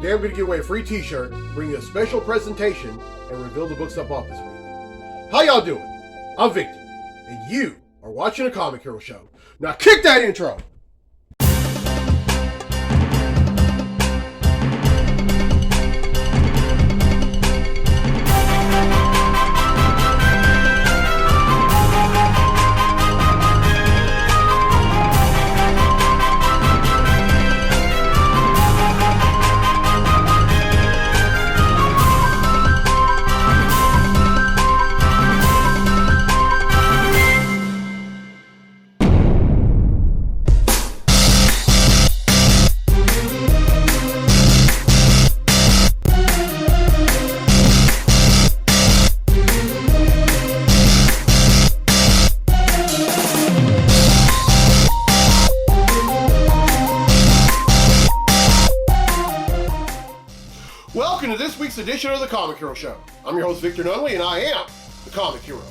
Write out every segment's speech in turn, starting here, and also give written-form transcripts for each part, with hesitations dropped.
Today I'm going to give away a free t-shirt, bring you a special presentation, and reveal the books I bought this week. How y'all doing? I'm Victor, and you are watching a Comic Hero Show. Now kick that intro! Welcome to this week's edition of the Comic Hero Show. I'm your host, Victor Nunley, and I am the Comic Hero.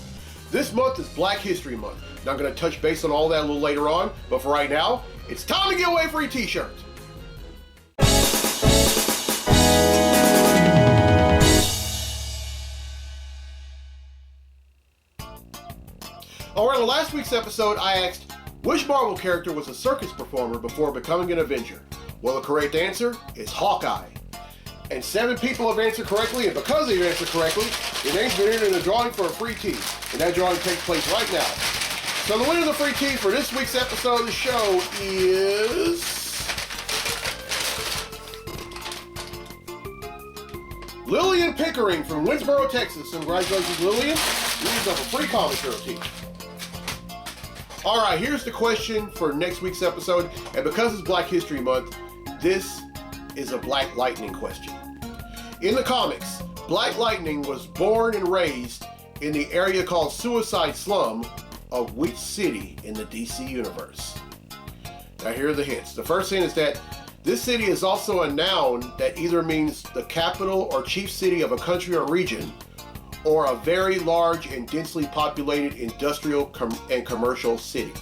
This month is Black History Month. Now I'm going to touch base on all that a little later on, but for right now, it's time to give away a free t-shirt. Alright, in last week's episode, I asked, which Marvel character was a circus performer before becoming an Avenger? Well, the correct answer is Hawkeye. And 7 people have answered correctly, and because they've answered correctly, your name's been entered in a drawing for a free tee. And that drawing takes place right now. So the winner of the free tee for this week's episode of the show is Lillian Pickering from Winsboro, Texas. Congratulations, Lillian. You have a free Comic Hero tee. Alright, here's the question for next week's episode. And because it's Black History Month, this is a Black Lightning question. In the comics, Black Lightning was born and raised in the area called Suicide Slum of which city in the DC universe? Now here are the hints. The first hint is that this city is also a noun that either means the capital or chief city of a country or region, or a very large and densely populated industrial and commercial city.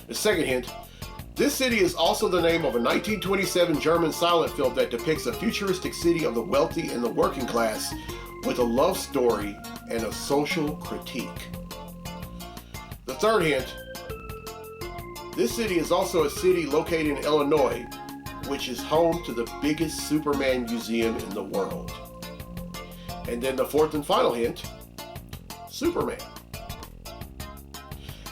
The second hint, this city is also the name of a 1927 German silent film that depicts a futuristic city of the wealthy and the working class with a love story and a social critique. The third hint, this city is also a city located in Illinois, which is home to the biggest Superman museum in the world. And then the fourth and final hint, Superman.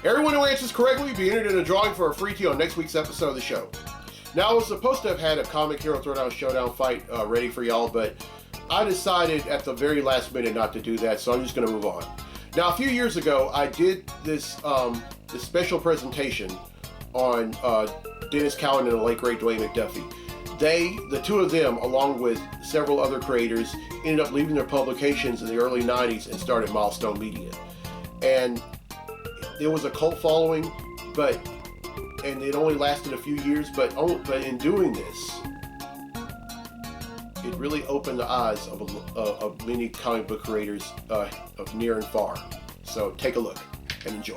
Everyone who answers correctly will be entered in a drawing for a free tee on next week's episode of the show. Now, I was supposed to have had a Comic Hero Throwdown Showdown fight ready for y'all, but I decided at the very last minute not to do that, so I'm just going to move on. Now, a few years ago, I did this special presentation on Dennis Cowan and the late great Dwayne McDuffie. The two of them, along with several other creators, ended up leaving their publications in the early 90s and started Milestone Media. And there was a cult following, and it only lasted a few years, but in doing this, it really opened the eyes of many comic book creators of near and far. So take a look and enjoy.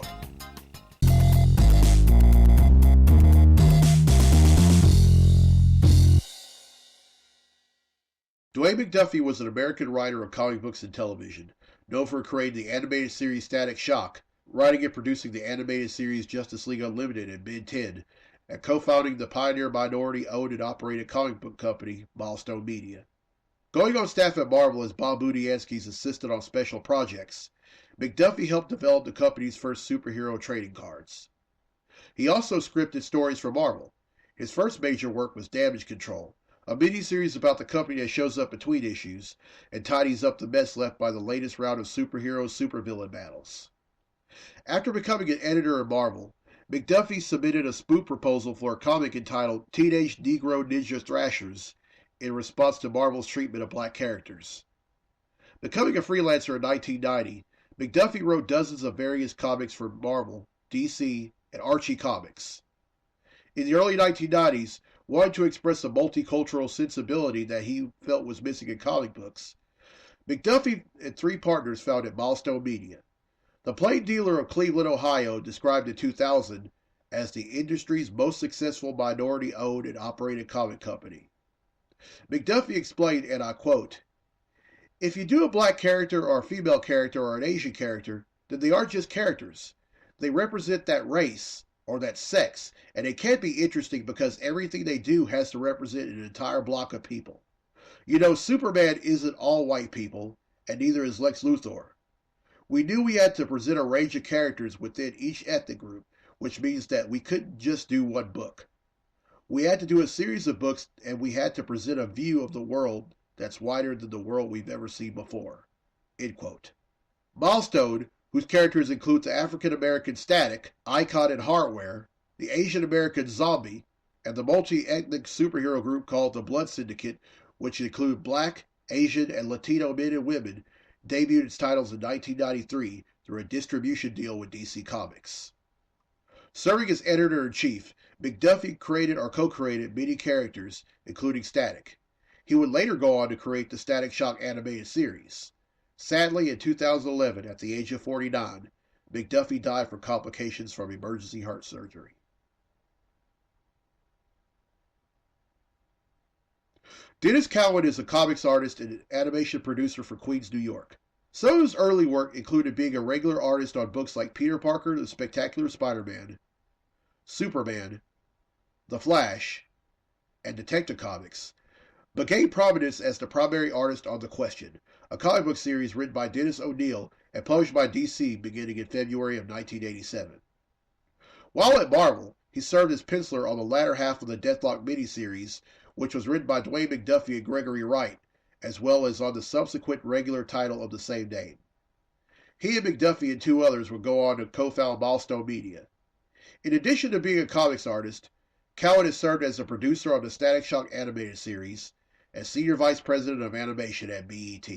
Dwayne McDuffie was an American writer of comic books and television, known for creating the animated series Static Shock, writing and producing the animated series Justice League Unlimited and Ben 10, and co-founding the pioneer minority-owned and operated comic book company, Milestone Media. Going on staff at Marvel as Bob Budiansky's assistant on special projects, McDuffie helped develop the company's first superhero trading cards. He also scripted stories for Marvel. His first major work was Damage Control, a miniseries about the company that shows up between issues and tidies up the mess left by the latest round of superhero-supervillain battles. After becoming an editor at Marvel, McDuffie submitted a spoof proposal for a comic entitled Teenage Negro Ninja Thrashers in response to Marvel's treatment of black characters. Becoming a freelancer in 1990, McDuffie wrote dozens of various comics for Marvel, DC, and Archie Comics. In the early 1990s, wanting to express a multicultural sensibility that he felt was missing in comic books, McDuffie and 3 partners founded Milestone Media. The Plain Dealer of Cleveland, Ohio, described in 2000 as the industry's most successful minority-owned and operated comic company. McDuffie explained, and I quote, "If you do a black character or a female character or an Asian character, then they aren't just characters. They represent that race or that sex, and it can't be interesting because everything they do has to represent an entire block of people. You know, Superman isn't all white people, and neither is Lex Luthor. We knew we had to present a range of characters within each ethnic group, which means that we couldn't just do one book. We had to do a series of books, and we had to present a view of the world that's wider than the world we've ever seen before." End quote. Milestone, whose characters include the African American Static, Icon and Hardware, the Asian American Zombie, and the multi-ethnic superhero group called the Blood Syndicate, which include Black, Asian, and Latino men and women, debuted its titles in 1993 through a distribution deal with DC Comics. Serving as editor-in-chief, McDuffie created or co-created many characters, including Static. He would later go on to create the Static Shock animated series. Sadly, in 2011, at the age of 49, McDuffie died from complications from emergency heart surgery. Dennis Cowan is a comics artist and animation producer for Queens, New York. Some of his early work included being a regular artist on books like Peter Parker, The Spectacular Spider-Man, Superman, The Flash, and Detective Comics, but gained prominence as the primary artist on The Question, a comic book series written by Dennis O'Neil and published by DC beginning in February of 1987. While at Marvel, he served as penciler on the latter half of the Deathlock miniseries, which was written by Dwayne McDuffie and Gregory Wright, as well as on the subsequent regular title of the same name. He and McDuffie and two others would go on to co-found Milestone Media. In addition to being a comics artist, Cowan has served as a producer on the Static Shock animated series and senior vice president of animation at BET.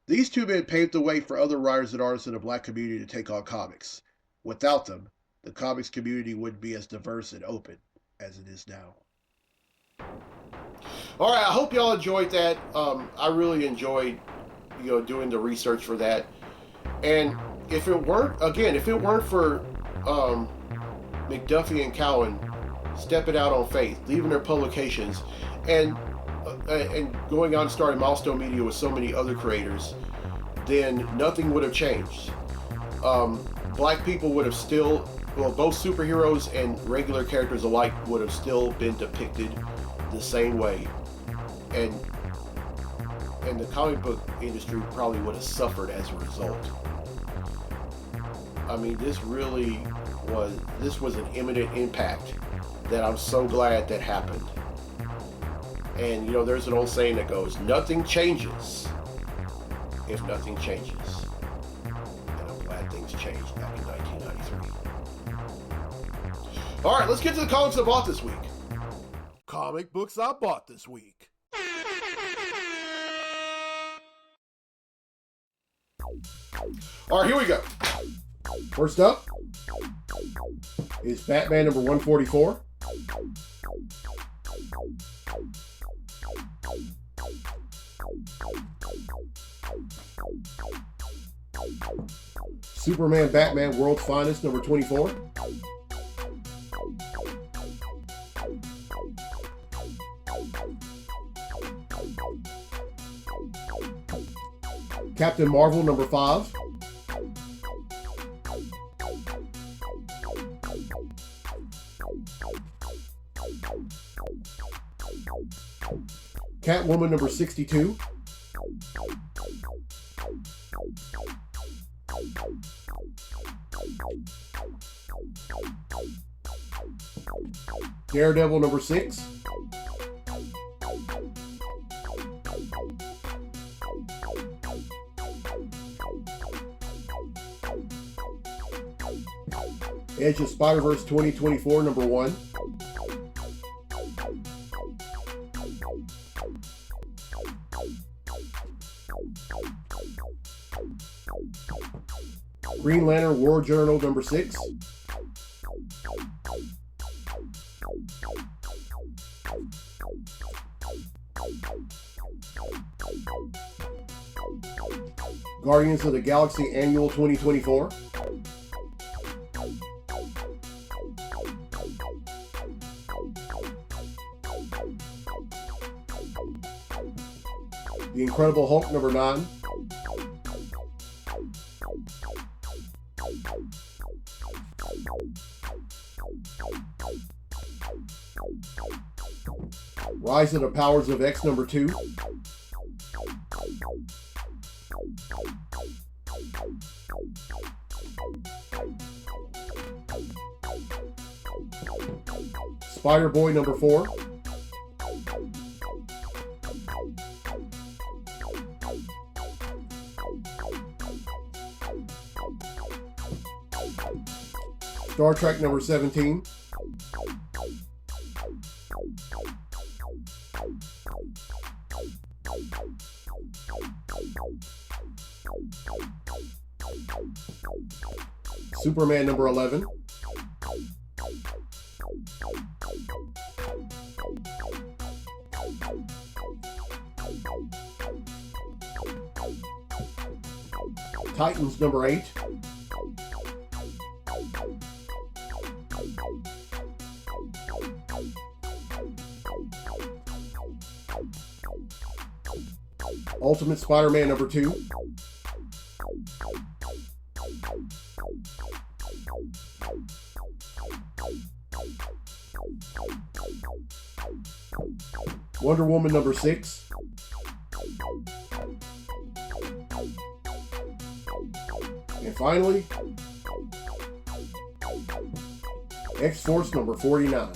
These two men paved the way for other writers and artists in the black community to take on comics. Without them, the comics community wouldn't be as diverse and open as it is now. All right, I hope y'all enjoyed that. I really enjoyed, doing the research for that. And if it weren't for McDuffie and Cowan stepping out on faith, leaving their publications, and going on starting Milestone Media with so many other creators, then nothing would have changed. Black people would have still, both superheroes and regular characters alike would have still been depicted the same way, and the comic book industry probably would have suffered as a result. I mean, this was an imminent impact that I'm so glad that happened. And there's an old saying that goes, nothing changes if nothing changes. And I'm glad things changed back in 1993. All right, let's get to the comics I bought this week. Comic books I bought this week. All right, here we go. First up is Batman number 144. Superman Batman World's Finest number 24. Captain Marvel number 5. Catwoman number 62. Daredevil number 6. Edge of Spider-Verse 2024 number 1. Green Lantern War Journal number 6. Guardians of the Galaxy Annual 2024. The Incredible Hulk number 9. Rise of the Powers of X number 2. Spider-Boy number 4. Star Trek number 17. Superman number 11. Titans number 8. Ultimate Spider-Man number 2. Wonder Woman number 6. And finally, X-Force number 49.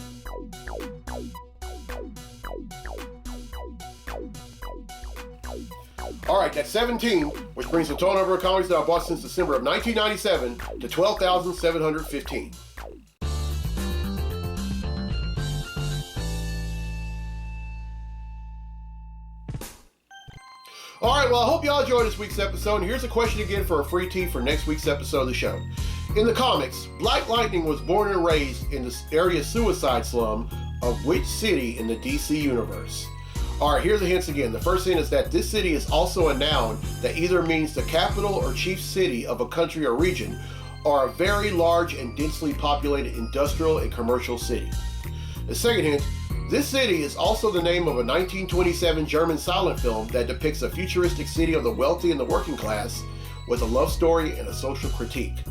Alright, that's 17, which brings the total number of comics that I've bought since December of 1997 to 12,715. Alright, well, I hope y'all enjoyed this week's episode, and here's a question again for a free tee for next week's episode of the show. In the comics, Black Lightning was born and raised in the area Suicide Slum of which city in the DC universe? Alright, here's the hints again. The first hint is that this city is also a noun that either means the capital or chief city of a country or region, or a very large and densely populated industrial and commercial city. The second hint, this city is also the name of a 1927 German silent film that depicts a futuristic city of the wealthy and the working class with a love story and a social critique.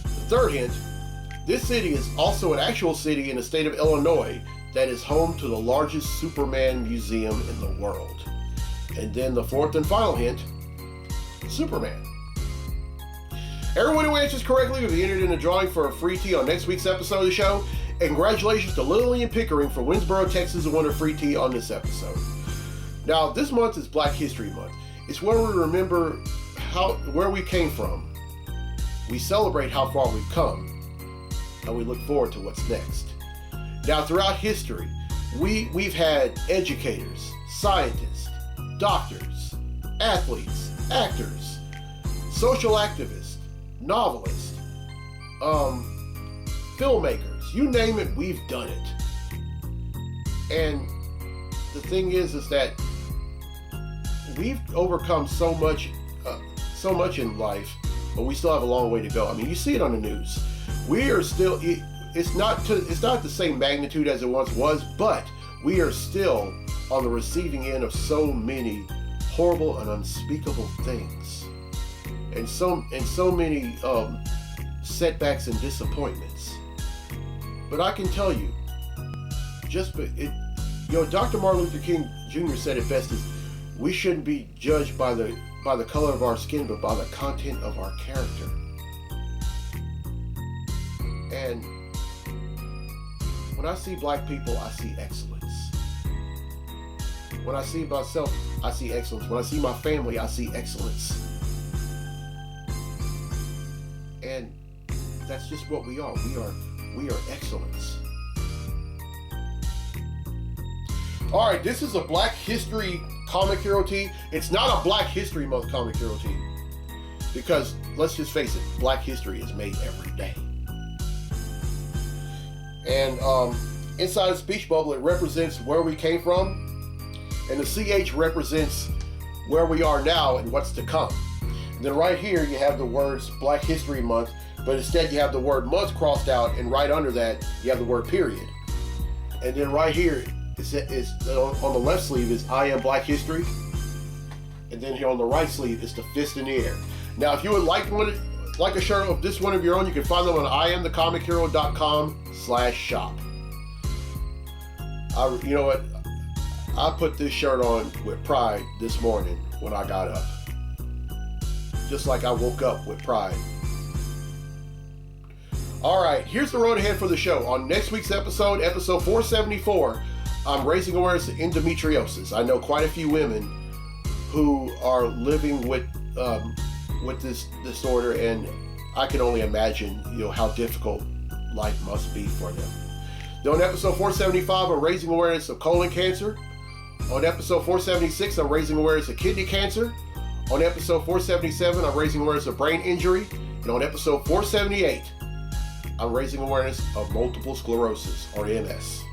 The third hint, this city is also an actual city in the state of Illinois that is home to the largest Superman museum in the world. And then the fourth and final hint, Superman. Everyone who answers correctly will be entered in a drawing for a free tee on next week's episode of the show. And congratulations to Lillian Pickering from Winsboro, Texas, who won a free tee on this episode. Now, this month is Black History Month. It's where we remember where we came from. We celebrate how far we've come, and we look forward to what's next. Now, throughout history, we've had educators, scientists, doctors, athletes, actors, social activists, novelists, filmmakers, you name it, we've done it. And the thing is that we've overcome so much in life, but we still have a long way to go. I mean, you see it on the news. We are still, it's not the same magnitude as it once was, but we are still on the receiving end of so many horrible and unspeakable things, and so many setbacks and disappointments. But I can tell you, Dr. Martin Luther King Jr. said it best: is we shouldn't be judged by the color of our skin, but by the content of our character. And when I see black people, I see excellence. When I see myself, I see excellence. When I see my family, I see excellence. And that's just what we are. We are excellence. All right, this is a Black History comic hero tee. It's not a Black History Month comic hero tee, because let's just face it, Black history is made every day. And inside the speech bubble, it represents where we came from, and the CH represents where we are now and what's to come. And then right here you have the words Black History Month, but instead you have the word month crossed out, and right under that you have the word period. And then right here it's on the left sleeve is I Am Black History, And then here on the right sleeve is the fist in the air. Now, if you would like a shirt of this one of your own, you can find them on IamTheComicHero.com/shop. You know what? I put this shirt on with pride this morning when I got up. Just like I woke up with pride. Alright, here's the road ahead for the show. On next week's episode 474, I'm raising awareness of endometriosis. I know quite a few women who are living with this disorder, and I can only imagine, how difficult life must be for them. Then on episode 475, I'm raising awareness of colon cancer. On episode 476, I'm raising awareness of kidney cancer. On episode 477, I'm raising awareness of brain injury. And on episode 478, I'm raising awareness of multiple sclerosis, or MS.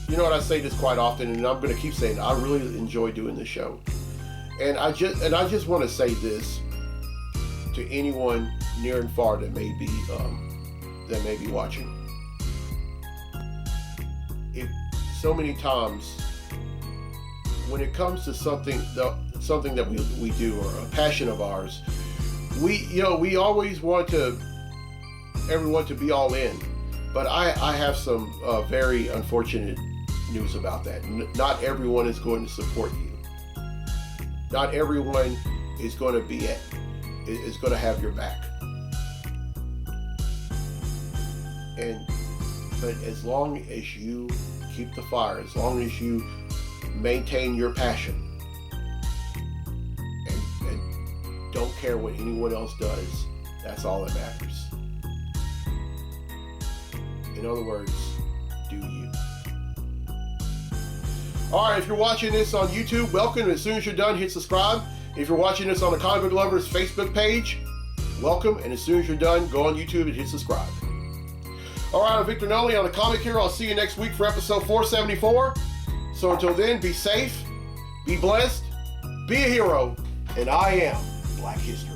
You know what, I say this quite often, and I'm going to keep saying it. I really enjoy doing this show. And I just want to say this to anyone near and far that may be watching. If so many times, when it comes to something that we do, or a passion of ours, we always want everyone to be all in. But I have some very unfortunate news about that. Not everyone is going to support you. Not everyone is going to is going to have your back. But as long as you keep the fire, as long as you maintain your passion, and don't care what anyone else does, that's all that matters. In other words, do you. Alright, if you're watching this on YouTube, welcome. As soon as you're done, hit subscribe. If you're watching this on the Comic Book Lovers Facebook page, welcome. And as soon as you're done, go on YouTube and hit subscribe. Alright, I'm Victor Noli on the Comic Hero. I'll see you next week for episode 474. So until then, be safe, be blessed, be a hero, and I am Black History.